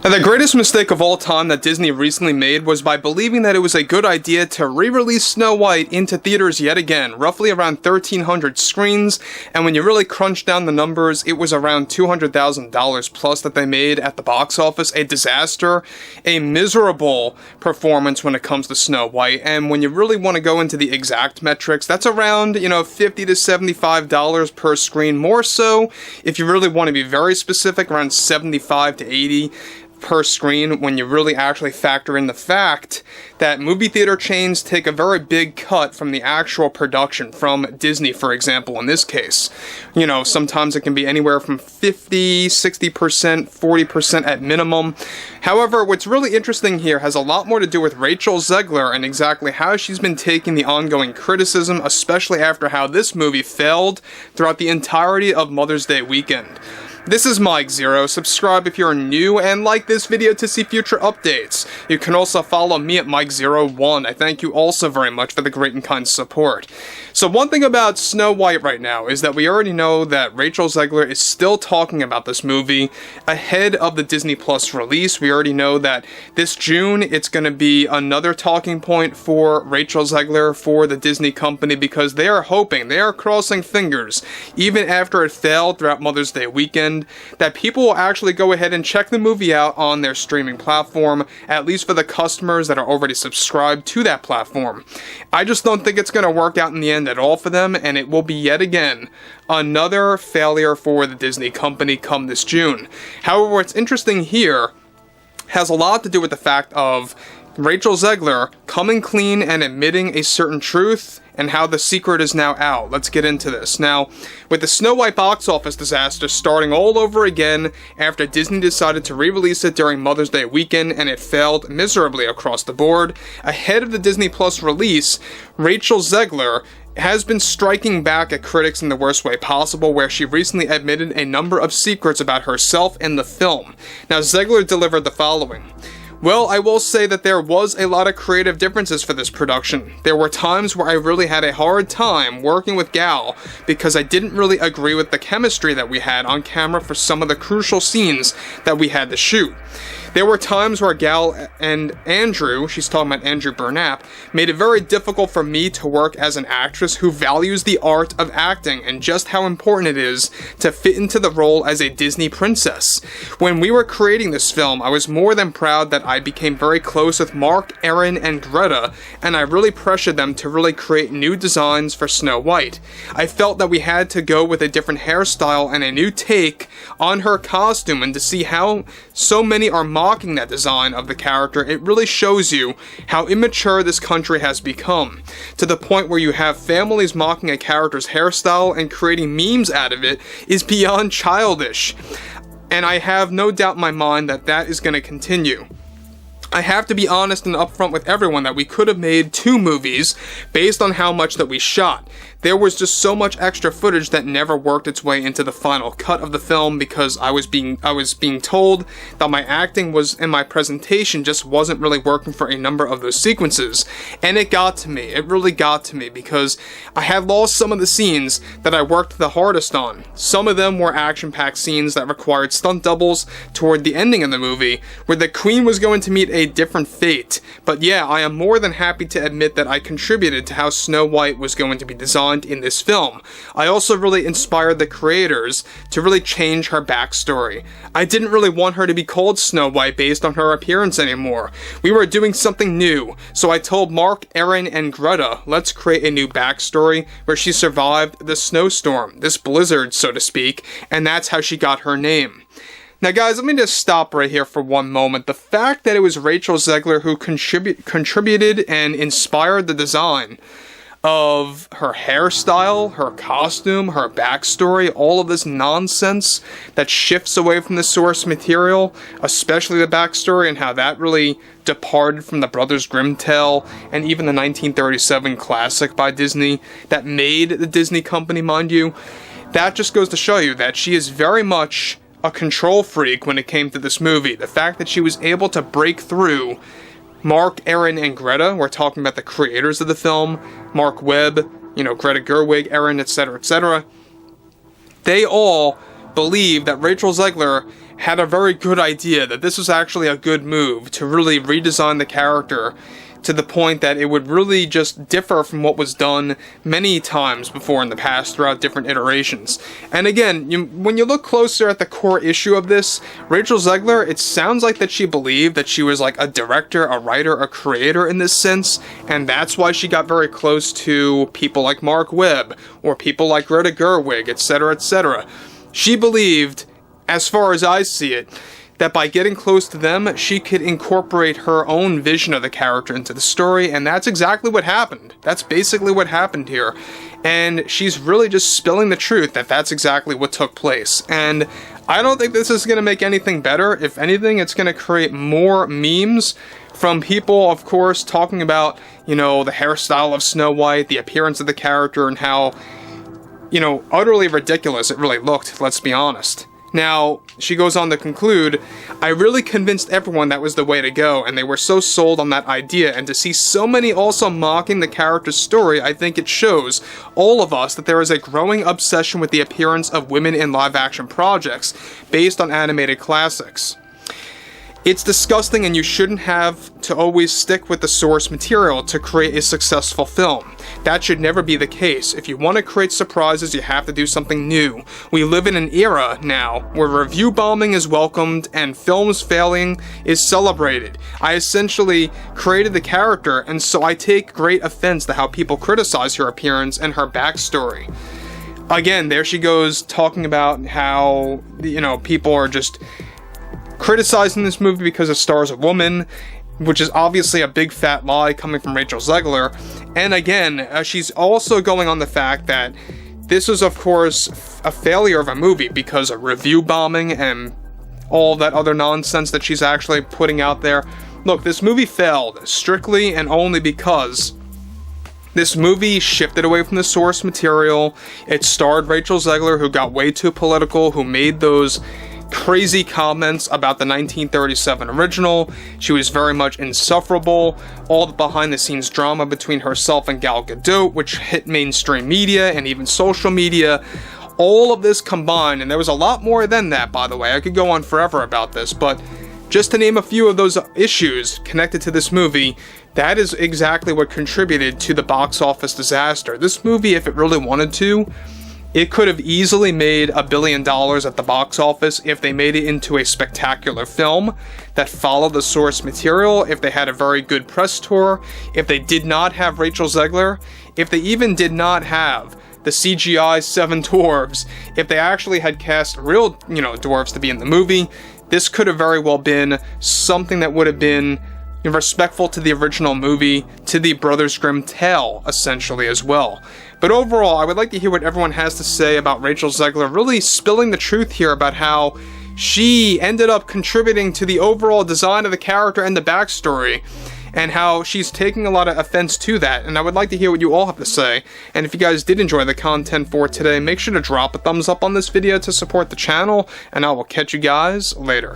Now, the greatest mistake of all time that Disney recently made was by believing that it was a good idea to re-release Snow White into theaters yet again, roughly around 1,300 screens, and when you really crunch down the numbers, it was around $200,000 plus that they made at the box office. A disaster, a miserable performance when it comes to Snow White, and when you really want to go into the exact metrics, that's around, $50 to $75 per screen, more so, if you really want to be very specific, around $75 to $80 per screen when you really actually factor in the fact that movie theater chains take a very big cut from the actual production, from Disney, for example, in this case. Sometimes it can be anywhere from 50, 60%, 40% at minimum. However, what's really interesting here has a lot more to do with Rachel Zegler and exactly how she's been taking the ongoing criticism, especially after how this movie failed throughout the entirety of Mother's Day weekend. This is Mike Zero. Subscribe if you're new and like this video to see future updates. You can also follow me at Mike01. I thank you also very much for the great and kind support. So one thing about Snow White right now is that we already know that Rachel Zegler is still talking about this movie ahead of the Disney Plus release. We already know that this June it's going to be another talking point for Rachel Zegler, for the Disney company, because they are hoping, they are crossing fingers, even after it failed throughout Mother's Day weekend, that people will actually go ahead and check the movie out on their streaming platform, at least for the customers that are already subscribed to that platform. I just don't think it's going to work out in the end at all for them, and it will be yet again another failure for the Disney company come this June. However, what's interesting here has a lot to do with the fact of Rachel Zegler coming clean and admitting a certain truth, and how the secret is now out. Let's get into this. Now, with the Snow White box office disaster starting all over again after Disney decided to re-release it during Mother's Day weekend and it failed miserably across the board, ahead of the Disney Plus release, Rachel Zegler has been striking back at critics in the worst way possible, where she recently admitted a number of secrets about herself and the film. Now, Zegler delivered the following. Well, I will say that there was a lot of creative differences for this production. There were times where I really had a hard time working with Gal because I didn't really agree with the chemistry that we had on camera for some of the crucial scenes that we had to shoot. There were times where Gal and Andrew, she's talking about Andrew Burnap, made it very difficult for me to work as an actress who values the art of acting and just how important it is to fit into the role as a Disney princess. When we were creating this film, I was more than proud that I became very close with Mark, Erin, and Greta, and I really pressured them to really create new designs for Snow White. I felt that we had to go with a different hairstyle and a new take on her costume, and to see how so many are mocking that design of the character, it really shows you how immature this country has become, to the point where you have families mocking a character's hairstyle and creating memes out of it is beyond childish. And I have no doubt in my mind that that is going to continue. I have to be honest and upfront with everyone that we could have made 2 movies based on how much that we shot. There was just so much extra footage that never worked its way into the final cut of the film because I was being told that my acting was and my presentation just wasn't really working for a number of those sequences. And it got to me. It really got to me because I had lost some of the scenes that I worked the hardest on. Some of them were action-packed scenes that required stunt doubles toward the ending of the movie, where the Queen was going to meet a different fate. But yeah, I am more than happy to admit that I contributed to how Snow White was going to be designed in this film. I also really inspired the creators to really change her backstory. I didn't really want her to be called Snow White based on her appearance anymore. We were doing something new, so I told Mark, Erin, and Greta, let's create a new backstory where she survived the snowstorm, this blizzard, so to speak, and that's how she got her name. Now guys, let me just stop right here for one moment. The fact that it was Rachel Zegler who contributed and inspired the design of her hairstyle, her costume, her backstory, all of this nonsense that shifts away from the source material, especially the backstory and how that really departed from the Brothers Grimm tale and even the 1937 classic by Disney that made the Disney company, mind you. That just goes to show you that she is very much a control freak when it came to this movie. The fact that she was able to break through Mark, Erin, and Greta, we're talking about the creators of the film, Mark Webb, Greta Gerwig, Erin, etc., etc. They all believe that Rachel Zegler had a very good idea, that this was actually a good move to really redesign the character to the point that it would really just differ from what was done many times before in the past throughout different iterations. And again, when you look closer at the core issue of this, Rachel Zegler, it sounds like that she believed that she was like a director, a writer, a creator in this sense, and that's why she got very close to people like Mark Webb, or people like Greta Gerwig, etc., etc. She believed, as far as I see it, that by getting close to them, she could incorporate her own vision of the character into the story, and that's exactly what happened. That's basically what happened here. And she's really just spilling the truth that that's exactly what took place. And I don't think this is going to make anything better. If anything, it's going to create more memes from people, of course, talking about, the hairstyle of Snow White, the appearance of the character, and how, utterly ridiculous it really looked, let's be honest. Now, she goes on to conclude, I really convinced everyone that was the way to go, and they were so sold on that idea, and to see so many also mocking the character's story, I think it shows all of us that there is a growing obsession with the appearance of women in live-action projects based on animated classics. It's disgusting, and you shouldn't have to always stick with the source material to create a successful film. That should never be the case. If you want to create surprises, you have to do something new. We live in an era now where review bombing is welcomed and films failing is celebrated. I essentially created the character, and so I take great offense to how people criticize her appearance and her backstory. Again, there she goes talking about how, people are just criticizing this movie because it stars a woman, which is obviously a big fat lie coming from Rachel Zegler. And again, she's also going on the fact that this was, of course, a failure of a movie because of review bombing and all that other nonsense that she's actually putting out there. Look, this movie failed strictly and only because this movie shifted away from the source material. It starred Rachel Zegler, who got way too political, who made those crazy comments about the 1937 original. She was very much insufferable. All the behind-the-scenes drama between herself and Gal Gadot, which hit mainstream media and even social media. All of this combined, and there was a lot more than that, by the way. I could go on forever about this, but just to name a few of those issues connected to this movie, that is exactly what contributed to the box office disaster. This movie, if it really wanted to, it could have easily made $1 billion at the box office if they made it into a spectacular film that followed the source material, if they had a very good press tour, if they did not have Rachel Zegler, if they even did not have the CGI 7 dwarves, if they actually had cast real, dwarves to be in the movie. This could have very well been something that would have been respectful to the original movie, to the Brothers Grimm tale, essentially, as well. But overall, I would like to hear what everyone has to say about Rachel Zegler really spilling the truth here about how she ended up contributing to the overall design of the character and the backstory, and how she's taking a lot of offense to that, and I would like to hear what you all have to say. And if you guys did enjoy the content for today, make sure to drop a thumbs up on this video to support the channel, and I will catch you guys later.